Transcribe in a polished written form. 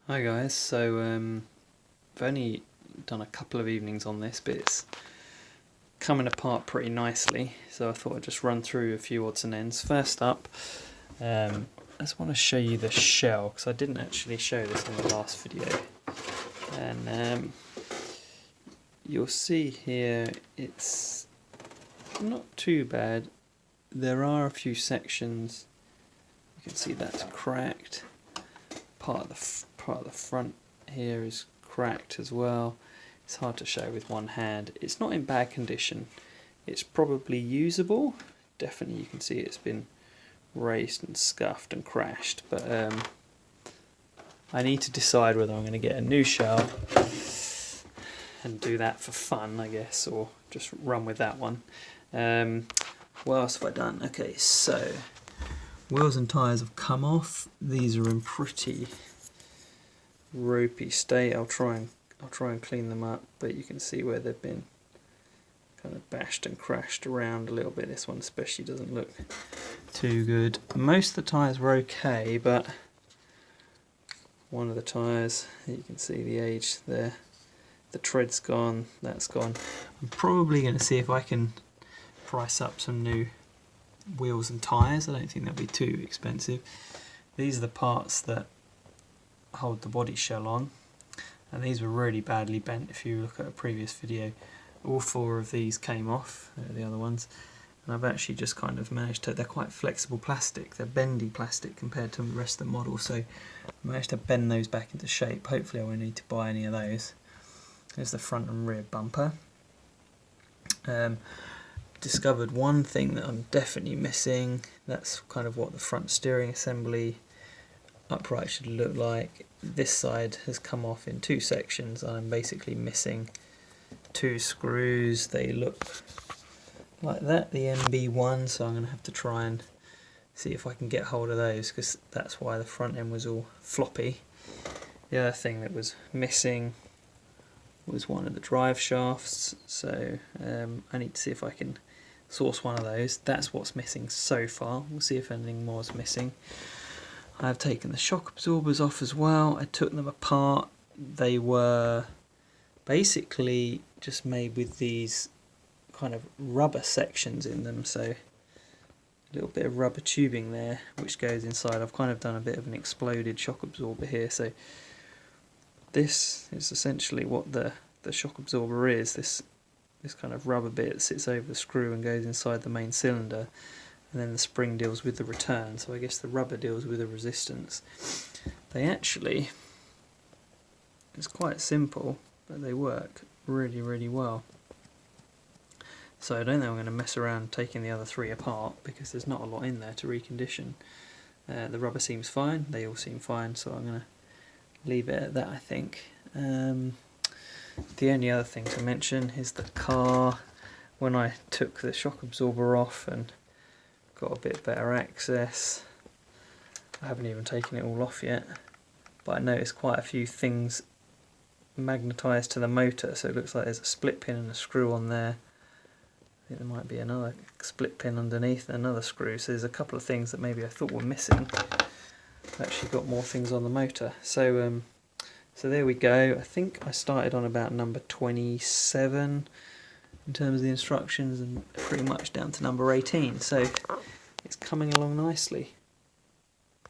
Hi guys, so I've only done a couple of evenings on this, but it's coming apart pretty nicely, so I thought I'd just run through a few odds and ends. First up, I just want to show you the shell, because I didn't actually show this in the last video. And you'll see here it's not too bad. There are a few sections, you can see that's cracked. Part of the front here is cracked as well. It's hard to show with one hand. It's not in bad condition. It's probably usable. Definitely you can see it's been raced and scuffed and crashed, but I need to decide whether I'm going to get a new shell and do that for fun, I guess, or just run with that one. What else have I done? Okay, so wheels and tyres have come off. These are in pretty ropey state. I'll try and clean them up, but you can see where they've been kind of bashed and crashed around a little bit. This one especially doesn't look too good. Most of the tyres were okay, but one of the tyres, you can see the age there, the tread's gone, that's gone. I'm probably going to see if I can price up some new wheels and tyres. I don't think they'll be too expensive. These are the parts that hold the body shell on, and these were really badly bent. If you look at a previous video, all four of these came off, the other ones, and I've actually just kind of managed to, they're quite flexible plastic, they're bendy plastic compared to the rest of the model, so I managed to bend those back into shape. Hopefully I won't need to buy any of those. There's the front and rear bumper. Discovered one thing that I'm definitely missing. That's kind of what the front steering assembly upright should look like. This side has come off in two sections. I'm basically missing two screws. They look like that, the MB1, so I'm going to have to try and see if I can get hold of those, because that's why the front end was all floppy. The other thing that was missing was one of the drive shafts, so I need to see if I can source one of those. That's what's missing so far. We'll see if anything more is missing. I've taken the shock absorbers off as well. I took them apart. They were basically just made with these kind of rubber sections in them, so a little bit of rubber tubing there which goes inside. I've kind of done a bit of an exploded shock absorber here, so this is essentially what the shock absorber is, this kind of rubber bit that sits over the screw and goes inside the main cylinder, and then the spring deals with the return, so I guess the rubber deals with the resistance. They actually, it's quite simple, but they work really, really well. So I don't think I'm going to mess around taking the other three apart, because there's not a lot in there to recondition. The rubber seems fine, they all seem fine, so I'm going to leave it at that, I think. The only other thing to mention is the car. When I took the shock absorber off and got a bit better access, I haven't even taken it all off yet, but I noticed quite a few things magnetised to the motor, so it looks like there's a split pin and a screw on there. I think there might be another split pin underneath and another screw, so there's a couple of things that maybe I thought were missing. I've actually got more things on the motor. So so there we go. I think I started on about number 27 in terms of the instructions, and pretty much down to number 18, so it's coming along nicely.